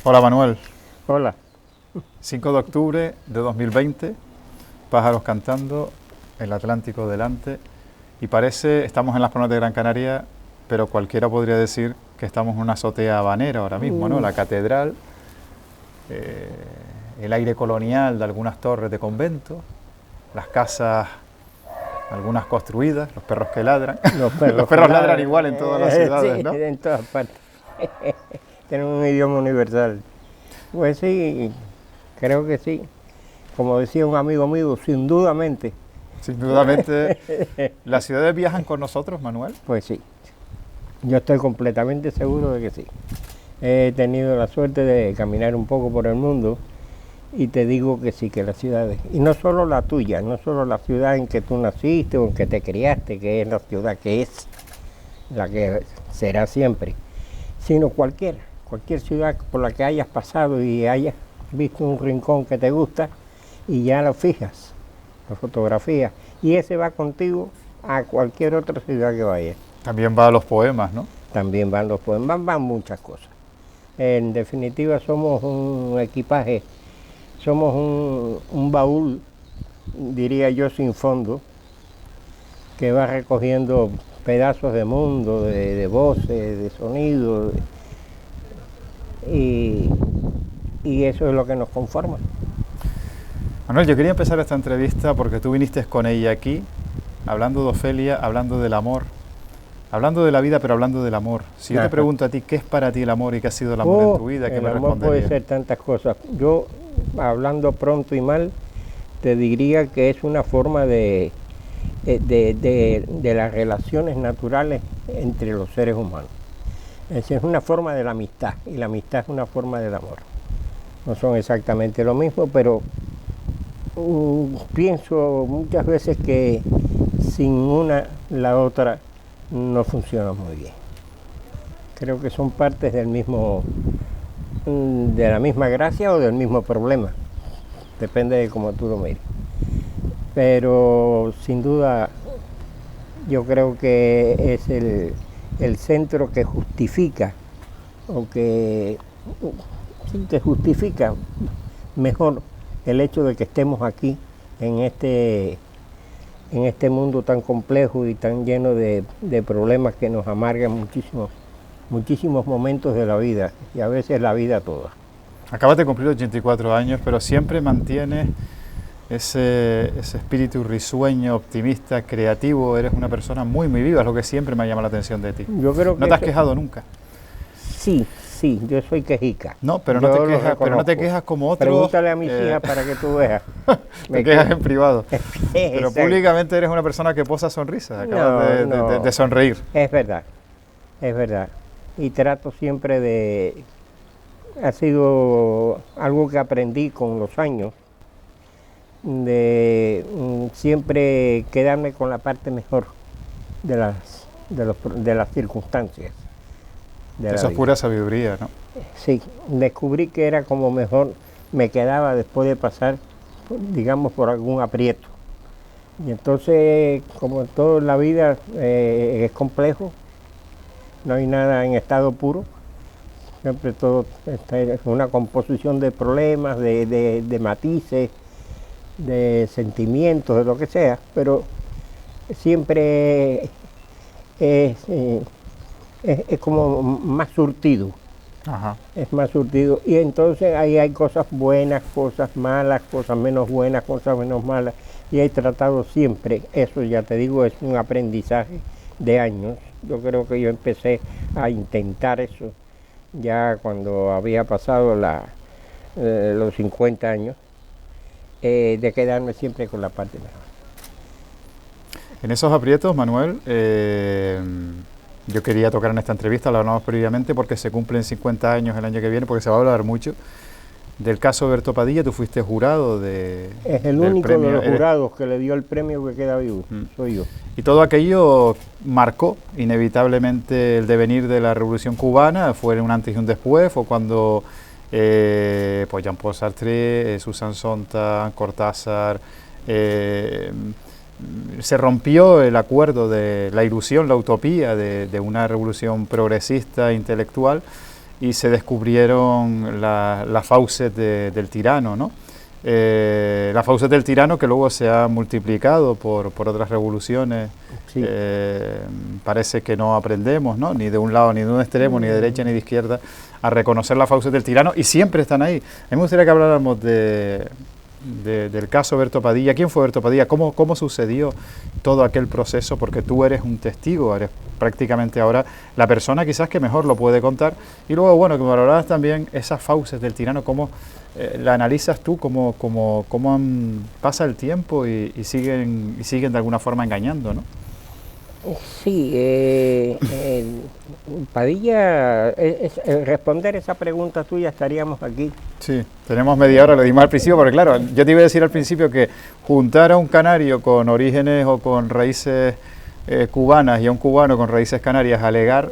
Hola Manuel, Hola. 5 de octubre de 2020, pájaros cantando, el Atlántico delante y estamos en las Palmas de Gran Canaria, pero cualquiera podría decir que estamos en una azotea habanera ahora mismo, ¿no? La catedral, eh, el aire colonial de algunas torres de convento, las casas, algunas construidas, los perros que ladran. Los perros, Los perros ladran igual en todas las ciudades, sí, ¿no? en todas partes. Tienen un idioma universal. Pues sí, creo que sí. Como decía un amigo mío, sin dudamente. Sin dudamente, ¿las ciudades viajan con nosotros, Manuel? Pues sí, yo estoy completamente seguro de que sí. He tenido la suerte de caminar un poco por el mundo y te digo que sí, que las ciudades, y no solo la tuya, no solo la ciudad en que tú naciste o en que te criaste, que es la ciudad que es, la que será siempre, sino cualquier ciudad por la que hayas pasado y hayas visto un rincón que te gusta y ya lo fijas, lo fotografías, y ese va contigo a cualquier otra ciudad que vayas. También va a los poemas, ¿no? También van los poemas, van muchas cosas. En definitiva somos un equipaje, somos un baúl, diría yo, sin fondo, que va recogiendo pedazos de mundo, de voces, de sonidos, y eso es lo que nos conforma. Manuel, yo quería empezar esta entrevista porque tú viniste con ella aquí, hablando de Ofelia, hablando del amor, hablando de la vida, pero hablando del amor. Si yo te pregunto a ti, ¿qué es para ti el amor y qué ha sido el amor en tu vida? ¿Qué me responderías? El amor puede ser tantas cosas. Yo, hablando pronto y mal, te diría que es una forma de las relaciones naturales entre los seres humanos. Es una forma de la amistad, y la amistad es una forma del amor. No son exactamente lo mismo, pero pienso muchas veces que sin una, la otra no funciona muy bien. Creo que son partes del mismo, de la misma gracia o del mismo problema. Depende de cómo tú lo mires. Pero sin duda yo creo que es el centro que justifica, o que justifica mejor el hecho de que estemos aquí en este mundo tan complejo y tan lleno de problemas que nos amargan muchísimos momentos de la vida, y a veces la vida toda. Acabas de cumplir 84 años, pero siempre mantienes ese espíritu risueño, optimista, creativo. Eres una persona muy, muy viva, es lo que siempre me ha llamado la atención de ti. Yo creo que ¿No te has quejado nunca? Sí, yo soy quejica. No, pero no te quejas como otros. Pregúntale a mis hijas para que tú veas. Te quejas en privado. Pero públicamente eres una persona que posa sonrisas, acabas de sonreír. Es verdad. Y trato siempre de... Ha sido algo que aprendí con los años, de siempre quedarme con la parte mejor de las circunstancias. Eso es pura sabiduría, ¿no? Sí, descubrí que era como mejor me quedaba después de pasar, digamos, por algún aprieto. Y entonces, como todo en la vida es complejo, no hay nada en estado puro, siempre todo está en una composición de problemas, de matices, de sentimientos, de lo que sea, pero siempre es como más surtido. Ajá. Es más surtido, y entonces ahí hay cosas buenas, cosas malas, cosas menos buenas, cosas menos malas, y he tratado siempre, eso ya te digo, es un aprendizaje de años. Yo creo que yo empecé a intentar eso ya cuando había pasado los 50 años, de quedarme siempre con la parte mejor. En esos aprietos, Manuel, yo quería tocar en esta entrevista, lo hablamos previamente, porque se cumplen 50 años el año que viene, porque se va a hablar mucho del caso Berto Padilla. Tú fuiste jurado de... Es el único premio, de los jurados que le dio el premio que queda vivo, soy yo. Y todo aquello marcó inevitablemente el devenir de la Revolución Cubana, fue un antes y un después. Fue cuando pues Jean-Paul Sartre, Susan Sontag, Cortázar, se rompió el acuerdo de la ilusión, la utopía de una revolución progresista, intelectual, y se descubrieron las fauces del tirano, ¿no? La fauces del tirano que luego se ha multiplicado por otras revoluciones. Sí. Parece que no aprendemos, ¿no? Ni de un lado, ni de un extremo, ni de derecha, ni de izquierda, a reconocer las fauces del tirano, y siempre están ahí. A mí me gustaría que habláramos del caso Berto Padilla. ¿Quién fue Berto Padilla? ¿Cómo sucedió todo aquel proceso? Porque tú eres un testigo, eres prácticamente ahora la persona quizás que mejor lo puede contar. Y luego, bueno, que me valorabas también esas fauces del tirano, cómo la analizas tú, cómo pasa el tiempo y siguen de alguna forma engañando, ¿no? Sí, Padilla, responder esa pregunta tuya estaríamos aquí. Sí, tenemos media hora, lo dimos al principio, porque claro, yo te iba a decir al principio que juntar a un canario con orígenes o con raíces cubanas y a un cubano con raíces canarias a alegar,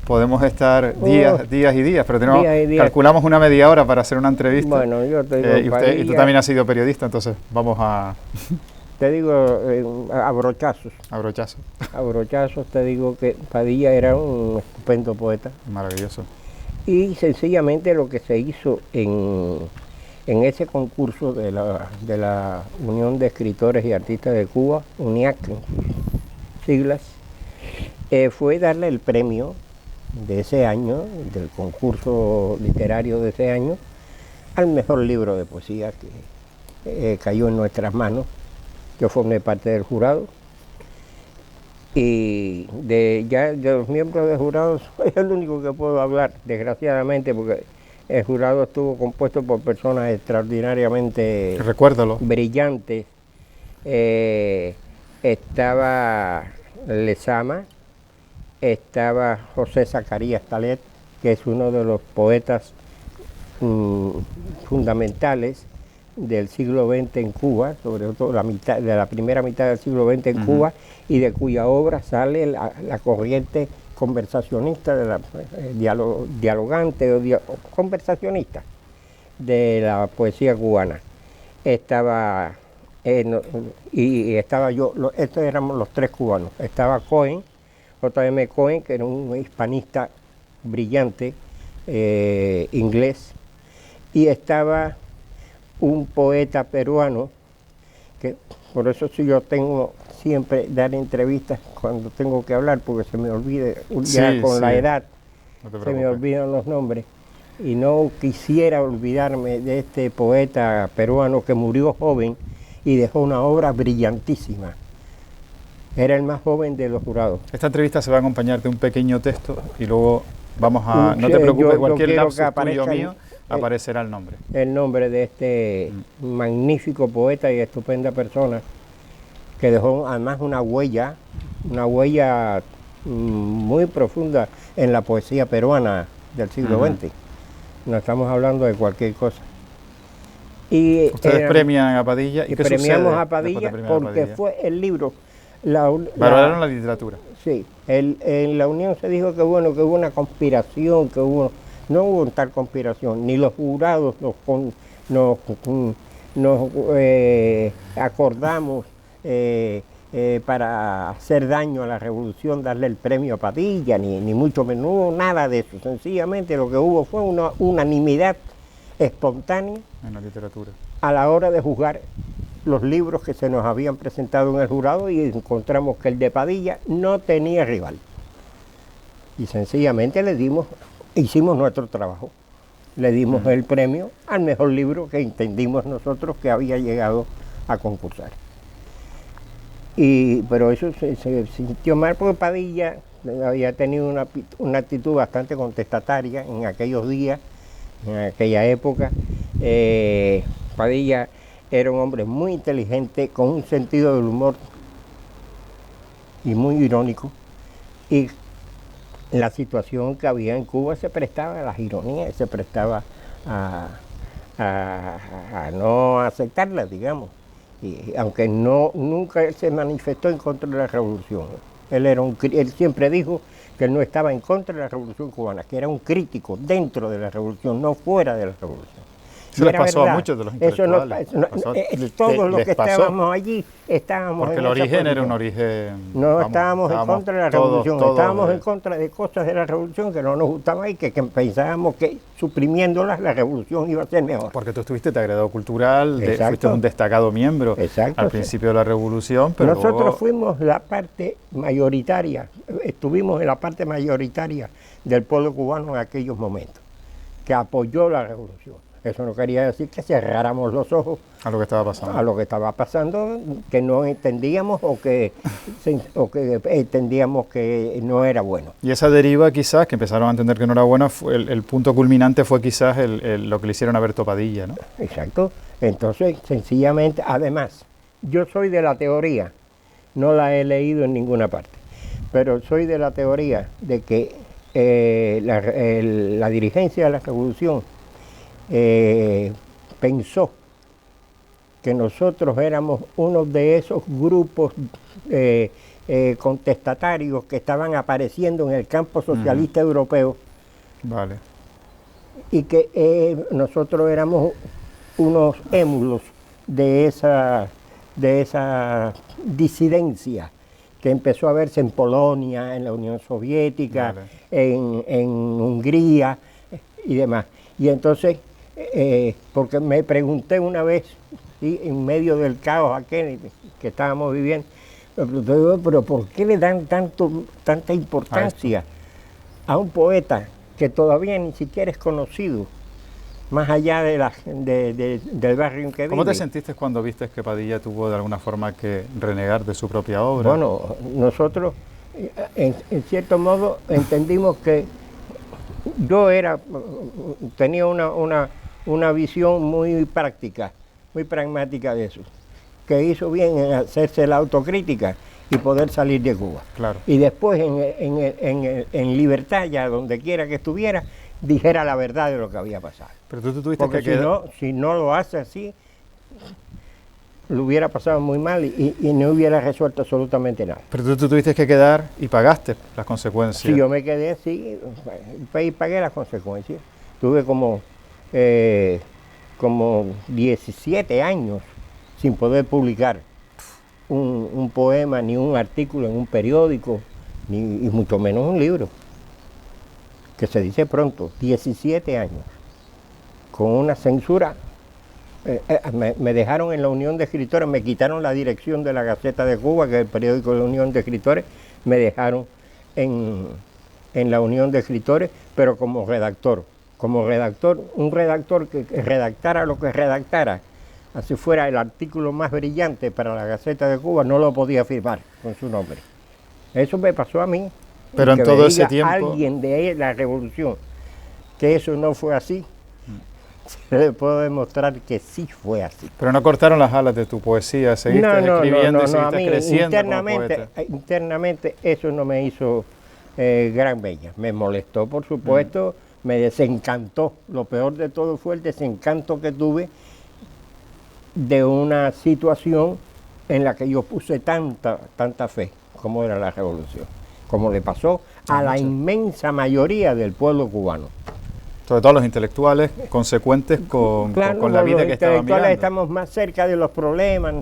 podemos estar días y días, pero calculamos una media hora para hacer una entrevista. Bueno, yo te digo, y tú también has sido periodista, entonces vamos a... Te digo, a brochazos. A brochazos. A brochazos te digo que Padilla era un estupendo poeta. Maravilloso. Y sencillamente lo que se hizo en ese concurso de la Unión de Escritores y Artistas de Cuba, UNIAC, siglas, fue darle el premio de ese año, del concurso literario de ese año, al mejor libro de poesía que cayó en nuestras manos. Yo formé parte del jurado y de los miembros del jurado soy el único que puedo hablar, desgraciadamente, porque el jurado estuvo compuesto por personas extraordinariamente brillantes. Estaba Lezama, estaba José Zacarías Talet, que es uno de los poetas fundamentales del siglo XX en Cuba, sobre todo de la primera mitad del siglo XX en Cuba, y de cuya obra sale la corriente conversacionista, de la dialogante o conversacionista de la poesía cubana. Estaba estaba yo, estos éramos los tres cubanos. Estaba Cohen, J.M. Cohen, que era un hispanista brillante, inglés, y estaba un poeta peruano, que por eso sí yo tengo siempre dar entrevistas cuando tengo que hablar, porque se me olvida, ya con la edad, se me olvidan los nombres, y no quisiera olvidarme de este poeta peruano que murió joven y dejó una obra brillantísima. Era el más joven de los jurados. Esta entrevista se va a acompañar de un pequeño texto y luego vamos a... No te preocupes, cualquier lapsus tuyo mío aparecerá el nombre. El nombre de este magnífico poeta y estupenda persona que dejó además una huella muy profunda en la poesía peruana del siglo XX. No estamos hablando de cualquier cosa. Y ustedes premian a Padilla. ¿Y qué premiamos a Padilla porque fue el libro. Valoraron la literatura. Sí, en la Unión se dijo que bueno, que hubo una conspiración, no hubo tal conspiración, ni los jurados nos acordamos para hacer daño a la revolución, darle el premio a Padilla, ni mucho menos, no hubo nada de eso. Sencillamente lo que hubo fue una unanimidad espontánea en la literatura a la hora de juzgar los libros que se nos habían presentado en el jurado, y encontramos que el de Padilla no tenía rival. Y sencillamente hicimos nuestro trabajo. Le dimos el premio al mejor libro que entendimos nosotros que había llegado a concursar. Pero eso se sintió mal porque Padilla había tenido una actitud bastante contestataria en aquellos días, en aquella época. Padilla era un hombre muy inteligente, con un sentido del humor y muy irónico, y la situación que había en Cuba se prestaba a las ironías, se prestaba a no aceptarlas, digamos. Y aunque nunca él se manifestó en contra de la revolución. Él siempre dijo que él no estaba en contra de la revolución cubana, que era un crítico dentro de la revolución, no fuera de la revolución. Eso les pasó a muchos de los intelectuales. Todos los que estábamos allí estábamos porque en el origen política. era un origen... No estábamos en contra de la revolución, estábamos en contra de cosas de la revolución que no nos gustaban y que pensábamos que suprimiéndolas la revolución iba a ser mejor. Porque tú estuviste de agregado cultural, fuiste un destacado miembro al principio de la revolución, pero nosotros luego... fuimos la parte mayoritaria, estuvimos en la parte mayoritaria del pueblo cubano en aquellos momentos, que apoyó la revolución. Eso no quería decir que cerráramos los ojos a lo que estaba pasando. A lo que estaba pasando, que no entendíamos o que entendíamos que no era bueno. Y esa deriva quizás, que empezaron a entender que no era buena, fue el punto culminante fue quizás lo que le hicieron a Berto Padilla, ¿no? Exacto. Entonces, sencillamente, además, yo soy de la teoría, no la he leído en ninguna parte, pero soy de la teoría de que la dirigencia de la revolución pensó que nosotros éramos uno de esos grupos contestatarios que estaban apareciendo en el campo socialista europeo. Vale. Y que nosotros éramos unos émulos de esa disidencia que empezó a verse en Polonia, en la Unión Soviética, vale, en Hungría y demás. Y entonces, porque me pregunté una vez, ¿sí?, en medio del caos aquel que estábamos viviendo, pero ¿por qué le dan tanta importancia a un poeta que todavía ni siquiera es conocido, más allá del barrio en que vive? ¿Cómo te sentiste cuando viste que Padilla tuvo de alguna forma que renegar de su propia obra? Bueno, nosotros en cierto modo entendimos que yo tenía una visión muy práctica, muy pragmática de eso, que hizo bien en hacerse la autocrítica y poder salir de Cuba. Claro. Y después en libertad, ya donde quiera que estuviera, dijera la verdad de lo que había pasado. Pero tú tuviste porque si no lo hace así, lo hubiera pasado muy mal y no hubiera resuelto absolutamente nada. Pero tú tuviste que quedar y pagaste las consecuencias. Sí, yo me quedé así y pagué las consecuencias. Tuve como 17 años sin poder publicar un poema, ni un artículo en un periódico, y mucho menos un libro. Que se dice pronto, 17 años, con una censura. Me dejaron en la Unión de Escritores, me quitaron la dirección de la Gaceta de Cuba, que es el periódico de la Unión de Escritores, me dejaron en la Unión de Escritores, pero como redactor, un redactor que redactara lo que redactara, así fuera el artículo más brillante para la Gaceta de Cuba, no lo podía firmar con su nombre. Eso me pasó a mí. Pero en todo ese tiempo... alguien de la revolución que eso no fue así, se le puedo demostrar que sí fue así. Pero no cortaron las alas de tu poesía, seguiste escribiendo y seguiste a mí, creciendo como poeta. Internamente eso no me hizo gran bella. Me molestó, por supuesto, me desencantó. Lo peor de todo fue el desencanto que tuve de una situación en la que yo puse tanta fe como era la revolución, como le pasó a la inmensa mayoría del pueblo cubano. Sobre todo los intelectuales consecuentes con la vida que estaban mirando. Los intelectuales estamos más cerca de los problemas.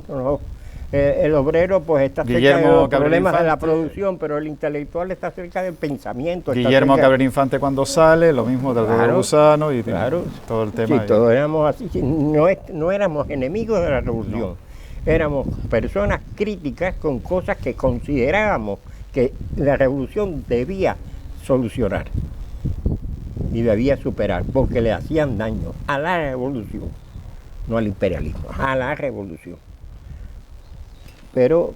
El obrero pues está cerca de los problemas de la producción, pero el intelectual está cerca del pensamiento. Guillermo Cabrera Infante cuando sale, lo mismo de Teodoro Gusano y todo el tema. Sí, todos éramos así. No éramos enemigos de la revolución. Éramos personas críticas con cosas que considerábamos que la revolución debía solucionar y debía superar, porque le hacían daño a la revolución, no al imperialismo, a la revolución. Pero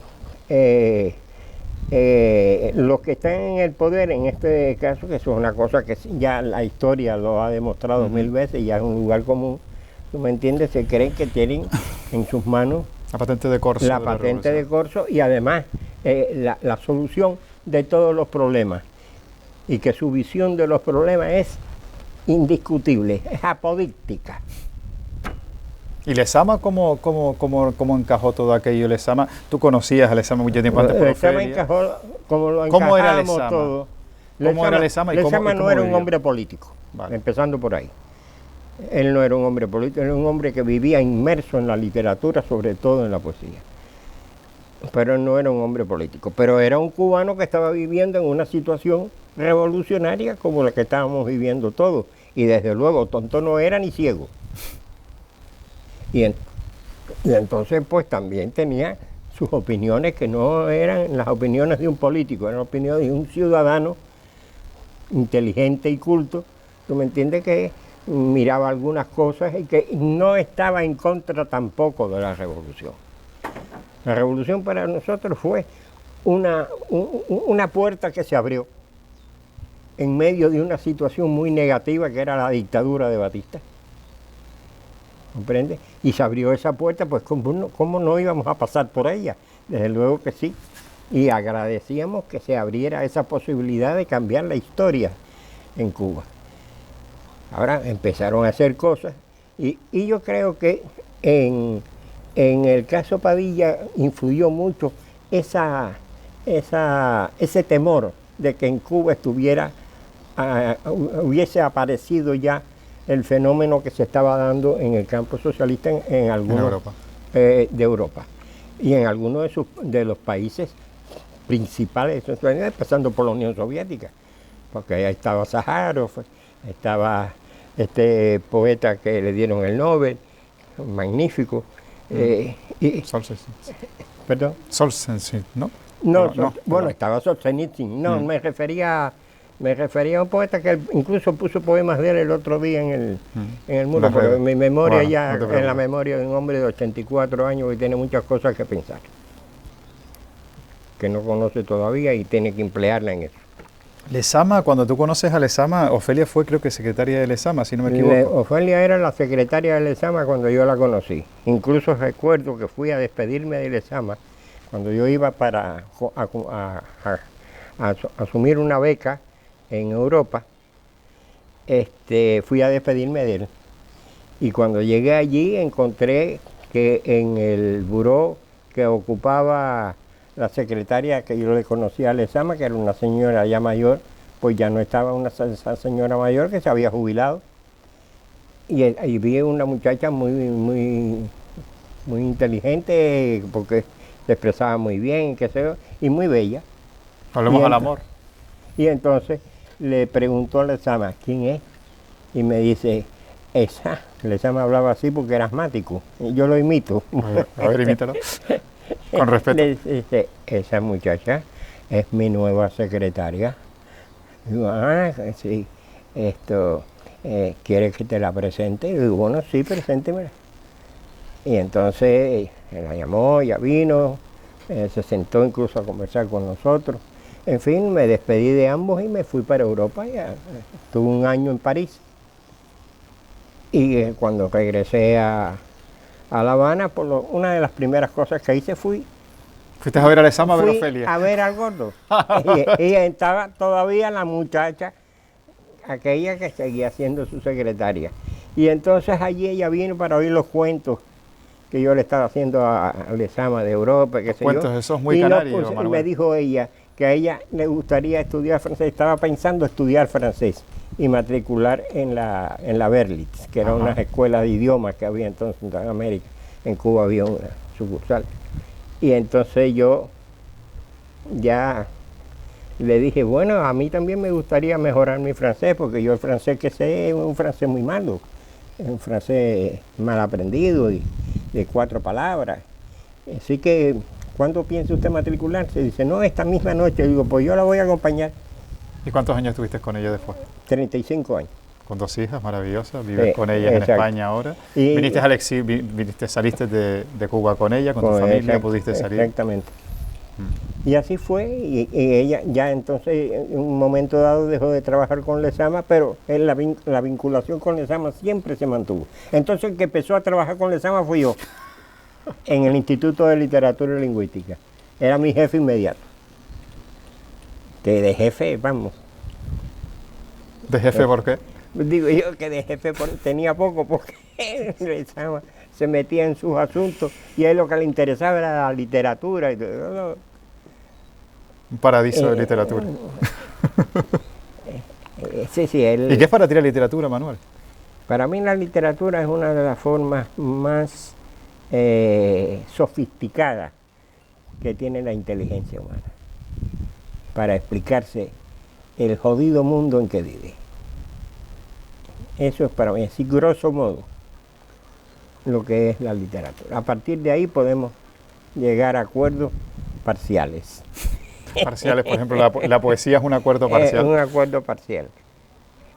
los que están en el poder, en este caso, que eso es una cosa que ya la historia lo ha demostrado mil veces, ya es un lugar común, ¿tú me entiendes? Se creen que tienen en sus manos la patente de corso. La patente de corso y además la solución de todos los problemas. Y que su visión de los problemas es indiscutible, es apodíctica. ¿Y Lezama cómo encajó todo aquello? Lezama, tú conocías a Lezama mucho tiempo antes por Lezama encajó como lo encajamos todo. ¿Cómo era Lezama? Lezama no era un hombre político, empezando por ahí. Él no era un hombre político, era un hombre que vivía inmerso en la literatura, sobre todo en la poesía. Pero él no era un hombre político, pero era un cubano que estaba viviendo en una situación revolucionaria como la que estábamos viviendo todos. Y desde luego, tonto no era ni ciego. Y, y entonces, pues también tenía sus opiniones que no eran las opiniones de un político, eran las opiniones de un ciudadano inteligente y culto, ¿tú me entiendes? Que miraba algunas cosas y que no estaba en contra tampoco de la revolución. La revolución para nosotros fue una puerta que se abrió en medio de una situación muy negativa que era la dictadura de Batista. ¿Comprende? Y se abrió esa puerta, pues ¿cómo no íbamos a pasar por ella? Desde luego que sí. Y agradecíamos que se abriera esa posibilidad de cambiar la historia en Cuba. Ahora empezaron a hacer cosas y yo creo que en el caso Padilla influyó mucho ese temor de que en Cuba hubiese aparecido ya el fenómeno que se estaba dando en el campo socialista en algunos Europa. De Europa y en algunos de los países principales, empezando por la Unión Soviética, porque ahí estaba Sájarov, estaba este poeta que le dieron el Nobel, magnífico. Solzhenitsyn. ¿Perdón? Solzhenitsyn, ¿no? No, bueno, estaba Solzhenitsyn. No, me refería a un poeta que incluso puso poemas de él el otro día en el muro, pero en mi memoria bueno, en la memoria de un hombre de 84 años que tiene muchas cosas que pensar, que no conoce todavía y tiene que emplearla en eso. Lezama, cuando tú conoces a Lezama, Ofelia fue creo que secretaria de Lezama, si no me equivoco. Ofelia era la secretaria de Lezama cuando yo la conocí. Incluso recuerdo que fui a despedirme de Lezama cuando yo iba para asumir una beca en Europa. Fui a despedirme de él. Y cuando llegué allí encontré que en el buró que ocupaba la secretaria que yo le conocía a Lezama, que era una señora ya mayor, pues ya no estaba esa señora mayor que se había jubilado. Y ahí vi una muchacha muy inteligente, porque se expresaba muy bien, qué sé yo, y muy bella. Hablemos al amor. Y entonces le preguntó a Lezama, ¿quién es? Y me dice, esa. Lezama hablaba así porque era asmático. Yo lo imito. A ver, imítalo. Con respeto. Dice, esa muchacha es mi nueva secretaria. Digo, sí, ¿quieres que te la presente? Y digo, bueno, sí, preséntemela. Y entonces la llamó, ya vino, se sentó incluso a conversar con nosotros. En fin, me despedí de ambos y me fui para Europa. Ya estuve un año en París. Y cuando regresé a La Habana, una de las primeras cosas que hice ¿Fuiste a ver a Lezama a ver a Ofelia? A ver al gordo. y estaba todavía la muchacha, aquella que seguía siendo su secretaria. Y entonces allí ella vino para oír los cuentos que yo le estaba haciendo a Lezama de Europa, qué sé yo. Cuentos esos muy canarios, Manuel. Me dijo ella que a ella le gustaría estudiar francés, estaba pensando estudiar francés y matricular en la Berlitz, que era una escuela de idiomas que había entonces en América. En Cuba había una sucursal. Y entonces yo ya le dije, bueno, a mí también me gustaría mejorar mi francés, porque yo el francés que sé es un francés muy malo, es un francés mal aprendido y de 4 palabras. Así que, ¿cuándo piensa usted matricularse? Dice, no, esta misma noche. Digo, pues yo la voy a acompañar. ¿Y cuántos años estuviste con ella después? 35 años. Con 2 hijas maravillosas, vives con ellas en España ahora. Viniste al exilio, saliste de Cuba con ella, con tu familia, pudiste salir. Exactamente. Y así fue, y ella ya entonces en un momento dado dejó de trabajar con Lezama, pero la vinculación con Lezama siempre se mantuvo. Entonces el que empezó a trabajar con Lezama fui yo, en el Instituto de Literatura y Lingüística. Era mi jefe inmediato. De jefe, vamos. ¿De jefe por qué? Digo yo que de jefe tenía poco, porque Lezama se metía en sus asuntos y a él lo que le interesaba era la literatura. Un paradiso de literatura. Sí, él... ¿Y qué es para ti la literatura, Manuel? Para mí la literatura es una de las formas más sofisticadas que tiene la inteligencia humana para explicarse el jodido mundo en que vive. Eso es para mí, así grosso modo, lo que es la literatura. A partir de ahí podemos llegar a acuerdos parciales. Parciales, por ejemplo, la poesía es un acuerdo parcial. Es un acuerdo parcial.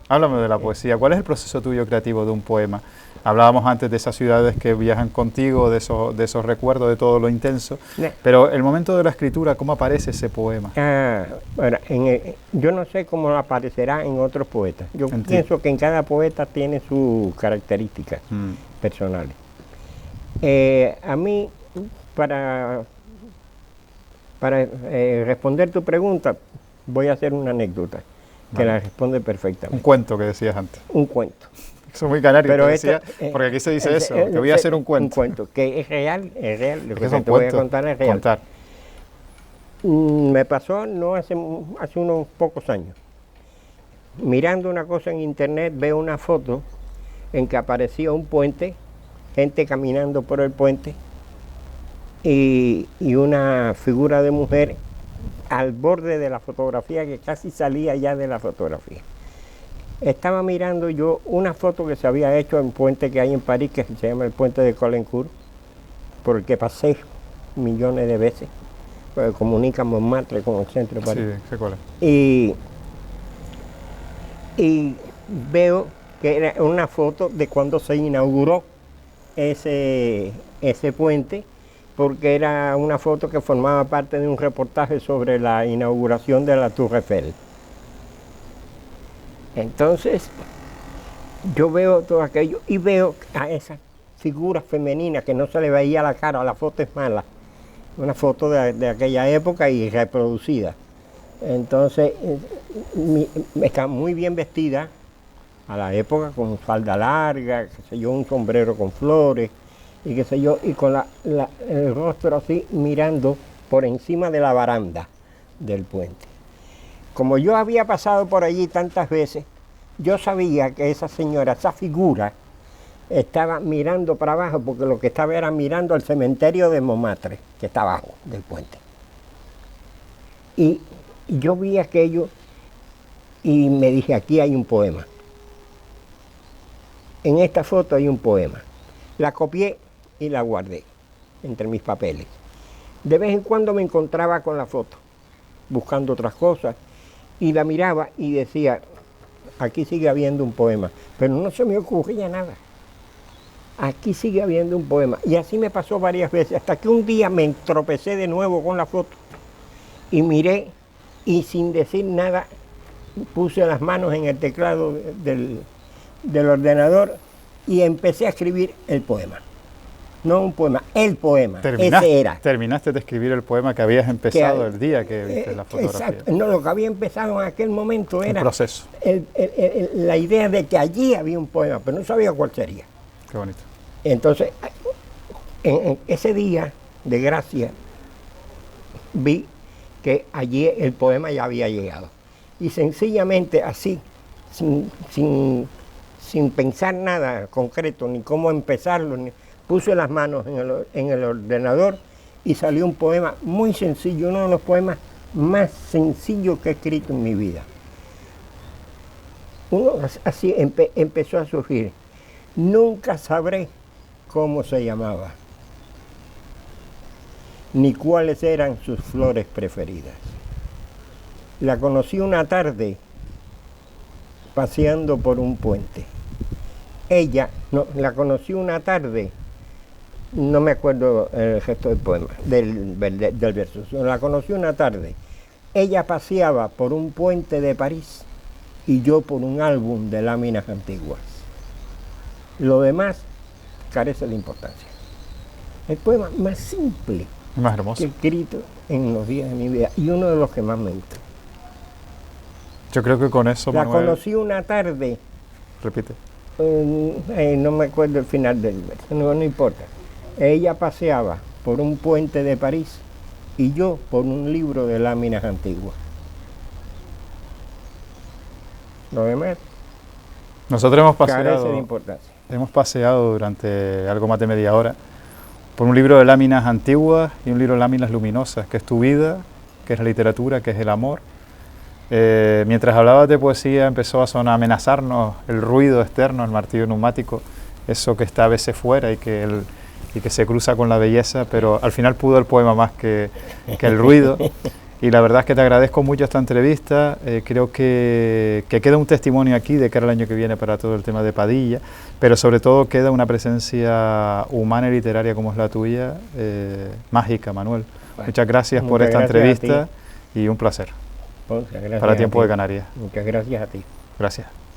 Háblame de la poesía. ¿Cuál es el proceso tuyo creativo de un poema? Hablábamos antes de esas ciudades que viajan contigo, de esos recuerdos, de todo lo intenso. Pero el momento de la escritura, ¿cómo aparece ese poema? Bueno, yo no sé cómo aparecerá en otros poetas. Yo pienso que en cada poeta tiene sus características personales. A mí, para responder tu pregunta, voy a hacer una anécdota que la responde perfectamente. Un cuento que decías antes. Un cuento. Eso es muy canario, Pero decía, porque aquí se dice eso, te voy a hacer un cuento. Un cuento, que es real, lo que te voy a contar es real. Contar. Me pasó no hace unos pocos años. Mirando una cosa en internet, veo una foto en que aparecía un puente, gente caminando por el puente, y una figura de mujer al borde de la fotografía, que casi salía ya de la fotografía. Estaba mirando yo una foto que se había hecho en un puente que hay en París, que se llama el puente de Caulaincourt, por el que pasé millones de veces, porque comunica Montmartre con el centro de París. Sí, sé cuál es. Y veo que era una foto de cuando se inauguró ese puente, porque era una foto que formaba parte de un reportaje sobre la inauguración de la Tour Eiffel. Entonces, yo veo todo aquello y veo a esa figura femenina que no se le veía la cara, la foto es mala, una foto de aquella época y reproducida. Entonces, está muy bien vestida a la época, con falda larga, qué sé yo, un sombrero con flores, y qué sé yo, y con el rostro así mirando por encima de la baranda del puente. Como yo había pasado por allí tantas veces, yo sabía que esa señora, esa figura, estaba mirando para abajo, porque lo que estaba era mirando al cementerio de Montmartre, que está abajo del puente. Y yo vi aquello y me dije, aquí hay un poema. En esta foto hay un poema. La copié y la guardé entre mis papeles. De vez en cuando me encontraba con la foto, buscando otras cosas, y la miraba y decía, aquí sigue habiendo un poema, pero no se me ocurría nada. Aquí sigue habiendo un poema. Y así me pasó varias veces, hasta que un día me tropecé de nuevo con la foto y miré, y sin decir nada puse las manos en el teclado del ordenador y empecé a escribir el poema. No un poema, el poema. Ese era. Terminaste de escribir el poema que habías empezado el día que viste la fotografía. Exacto. No, lo que había empezado en aquel momento era el proceso. La idea de que allí había un poema, pero no sabía cuál sería. Qué bonito. Entonces, en ese día de gracia, vi que allí el poema ya había llegado. Y sencillamente así, sin pensar nada concreto, ni cómo empezarlo, puse las manos en el ordenador y salió un poema muy sencillo, uno de los poemas más sencillos que he escrito en mi vida. Así empezó a surgir. Nunca sabré cómo se llamaba, ni cuáles eran sus flores preferidas. La conocí una tarde paseando por un puente. La conocí una tarde, no me acuerdo el gesto del poema, del verso. La conocí una tarde. Ella paseaba por un puente de París y yo por un álbum de láminas antiguas. Lo demás carece de importancia. El poema más simple, más hermoso, que he escrito en los días de mi vida y uno de los que más me gusta. Yo creo que con eso, la Manuel, conocí una tarde. Repite. No me acuerdo el final del verso, no importa. Ella paseaba por un puente de París y yo por un libro de láminas antiguas. Lo demás Nosotros carece de importancia. hemos paseado durante algo más de media hora por un libro de láminas antiguas y un libro de láminas luminosas, que es tu vida, que es la literatura, que es el amor. Mientras hablabas de poesía empezó a sonar, a amenazarnos el ruido externo, el martillo neumático, eso que está a veces fuera y que se cruza con la belleza, pero al final pudo el poema más que el ruido. Y la verdad es que te agradezco mucho esta entrevista. Creo que queda un testimonio aquí de cara al año que viene para todo el tema de Padilla, pero sobre todo queda una presencia humana y literaria como es la tuya, mágica, Manuel. Bueno, muchas gracias por esta entrevista y un placer Gracias para Tiempo de Canarias. Muchas gracias a ti. Gracias.